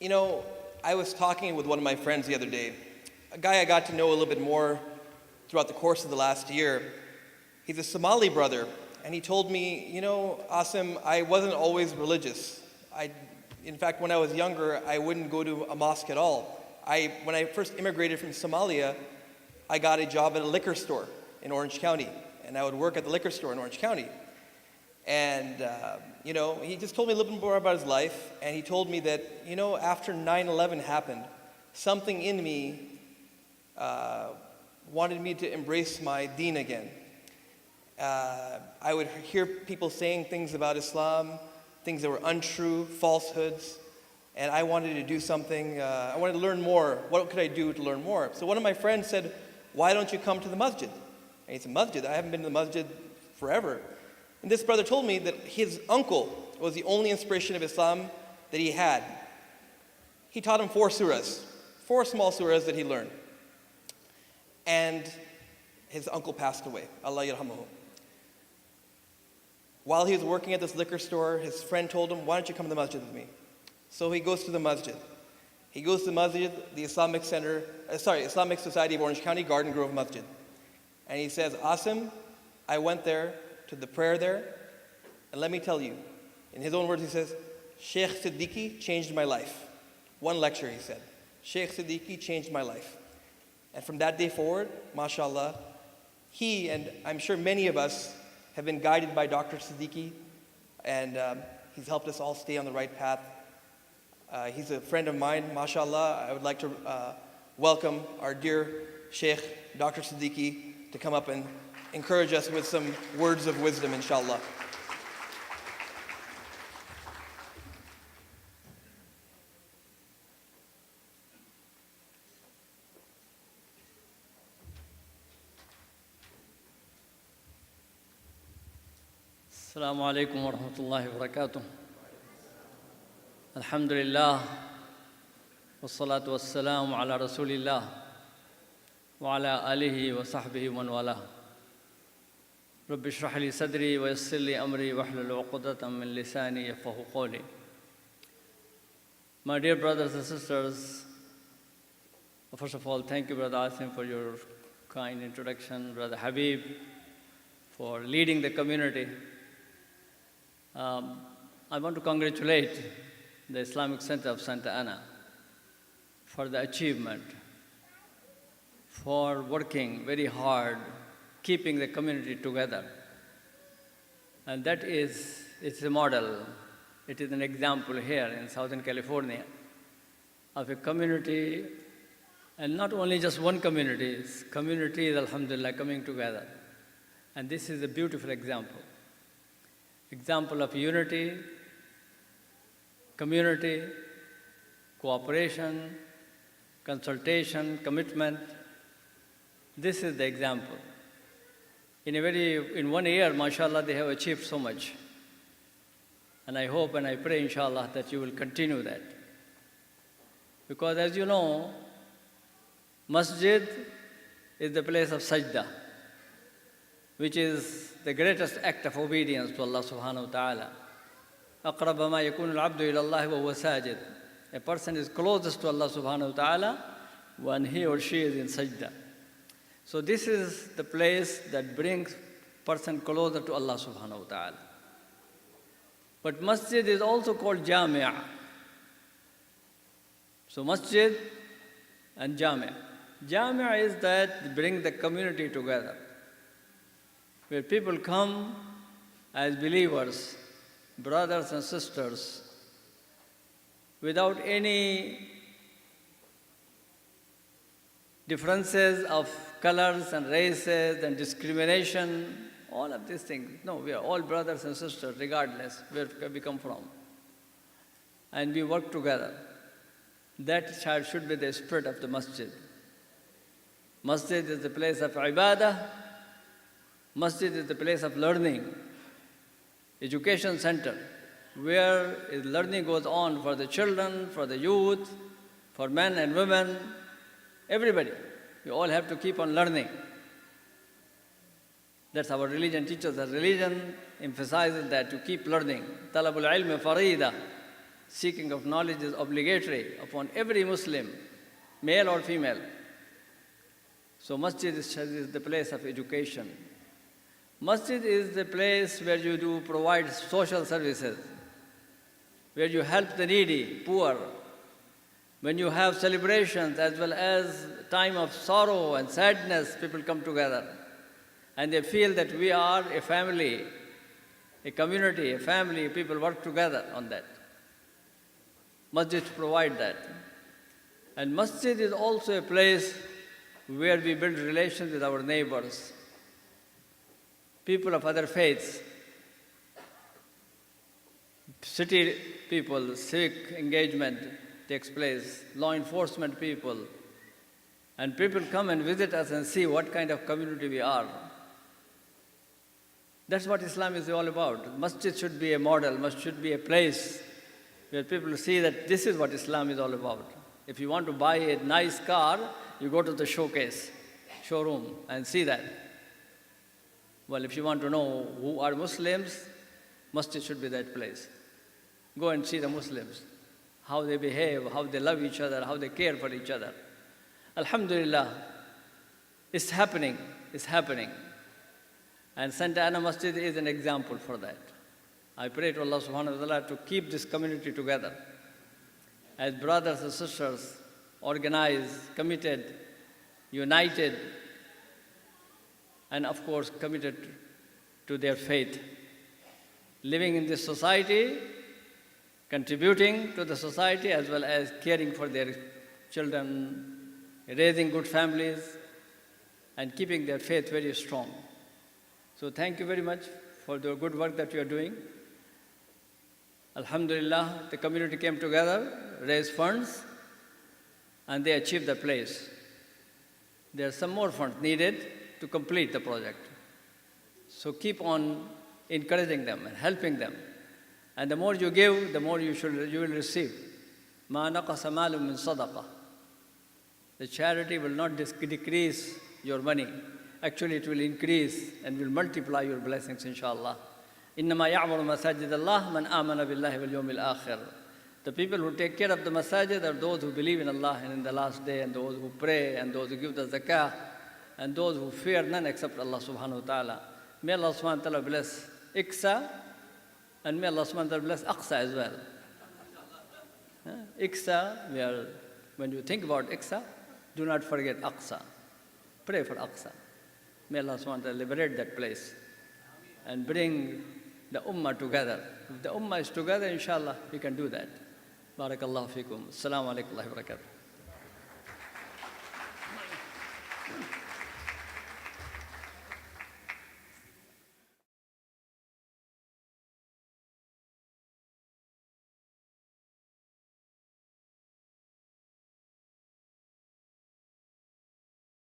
You know, I was talking with one of my friends the other day, a guy I got to know a little bit more throughout the course of the last year. He's a Somali brother, and he told me, you know, Asim, I wasn't always religious. In fact, when I was younger, I wouldn't go to a mosque at all. When I first immigrated from Somalia, I got a job at a liquor store in Orange County, and I would work at the liquor store in Orange County. And, you know, he just told me a little bit more about his life, and he told me that, you know, after 9/11 happened, something in me wanted me to embrace my deen again. I would hear people saying things about Islam, things that were untrue, falsehoods, and I wanted to do something, I wanted to learn more. What could I do to learn more? So one of my friends said, why don't you come to the masjid? And he said, masjid? I haven't been to the masjid forever. And this brother told me that his uncle was the only inspiration of Islam that he had. He taught him 4 surahs, 4 small surahs that he learned. And his uncle passed away, Allah yarhamahu. While he was working at this liquor store, his friend told him, why don't you come to the masjid with me? So he goes to the masjid. He goes to the masjid, the Islamic Society of Orange County, Garden Grove Masjid. And he says, Asim, I went there to the prayer there, and let me tell you, in his own words he says, Sheikh Siddiqi changed my life. One lecture he said, Sheikh Siddiqi changed my life. And from that day forward, mashallah, he and I'm sure many of us have been guided by Dr. Siddiqi, and he's helped us all stay on the right path. He's a friend of mine, mashallah. I would like to welcome our dear Sheikh, Dr. Siddiqi, to come up and encourage us with some words of wisdom, inshallah. Assalamu alaikum wa rahmatullahi wa barakatuh. Alhamdulillah, wassalatu wassalamu ala rasulillah, wa ala alihi wa sahbihi wa man wala. Rabbi shrah li sadri wa yassir li amri wa hlul uqdatan min lisani yafqahu qawli. My dear brothers and sisters, first of all, thank you, Brother Asim, for your kind introduction, Brother Habib, for leading the community. I want to congratulate the Islamic Center of Santa Ana for the achievement, for working very hard, keeping the community together. And that is, it's a model, it is an example here in Southern California of a community, and not only just one community, communities, alhamdulillah, coming together. And this is a beautiful example of unity, community, cooperation, consultation, commitment. This is the example. In 1 year, mashallah, they have achieved so much. And I hope and I pray, inshallah, that you will continue that. Because as you know, masjid is the place of sajda, which is the greatest act of obedience to Allah subhanahu wa ta'ala. أَقْرَبَ مَا يَكُونُ الْعَبْدُ إِلَى اللَّهِ وَهُوَ سَاجِدٌ. A person is closest to Allah subhanahu wa ta'ala when he or she is in sajda. So this is the place that brings person closer to Allah subhanahu wa ta'ala. But masjid is also called jami'ah. So masjid and jami'ah. Jami'ah is that bring the community together, where people come as believers, brothers and sisters, without any differences of colors and races and discrimination, all of these things. No, we are all brothers and sisters, regardless where we come from. And we work together. That should be the spirit of the masjid. Masjid is the place of ibadah. Masjid is the place of learning, education center, where learning goes on for the children, for the youth, for men and women, everybody. We all have to keep on learning. That's our religion teaches us. Religion emphasizes that to keep learning. Talabul ilmi farida. seeking of knowledge is obligatory upon every Muslim, male or female. So masjid is the place of education. Masjid is the place where you do provide social services, where you help the needy, poor. When you have celebrations as well as time of sorrow and sadness, people come together and they feel that we are a family, a community, a family, people work together on that. Masjids provide that. And masjid is also a place where we build relations with our neighbors, people of other faiths, city people, civic engagement takes place, law enforcement people, and people come and visit us and see what kind of community we are. That's what Islam is all about. Masjid should be a model, masjid should be a place where people see that this is what Islam is all about. If you want to buy a nice car, you go to the showroom, and see that. Well, if you want to know who are Muslims, masjid should be that place. Go and see the Muslims, how they behave, how they love each other, how they care for each other. Alhamdulillah, it's happening, it's happening. And Santa Ana Masjid is an example for that. I pray to Allah subhanahu wa ta'ala to keep this community together as brothers and sisters, organized, committed, united, and of course committed to their faith. Living in this society, contributing to the society as well as caring for their children, raising good families, and keeping their faith very strong. So thank you very much for the good work that you are doing. Alhamdulillah, the community came together, raised funds, and they achieved the place. There are some more funds needed to complete the project. So keep on encouraging them and helping them. And the more you give, the more you will receive. مَا نَقَصَ مَالٌ مِّن صَدَقَةٍ. The charity will not decrease your money. Actually, it will increase and will multiply your blessings, inshallah. إِنَّمَا يَعْمُرُ مَسَاجِدَ اللَّهِ مَنْ آمَنَ بِاللَّهِ وَالْيَوْمِ الْآخِرِ. The people who take care of the masajid are those who believe in Allah and in the last day, and those who pray, and those who give the zakah, and those who fear none except Allah subhanahu wa ta'ala. May Allah subhanahu wa ta'ala bless ICSA, and may Allah subhanahu wa ta'ala bless Aqsa as well. ICSA, when you think about ICSA, do not forget Aqsa. Pray for Aqsa. May Allah subhanahu wa ta'ala liberate that place and bring the ummah together. If the ummah is together, inshallah, we can do that. Barakallahu fikum. Assalamu alaikum wa rahmatullahi wa barakatuh.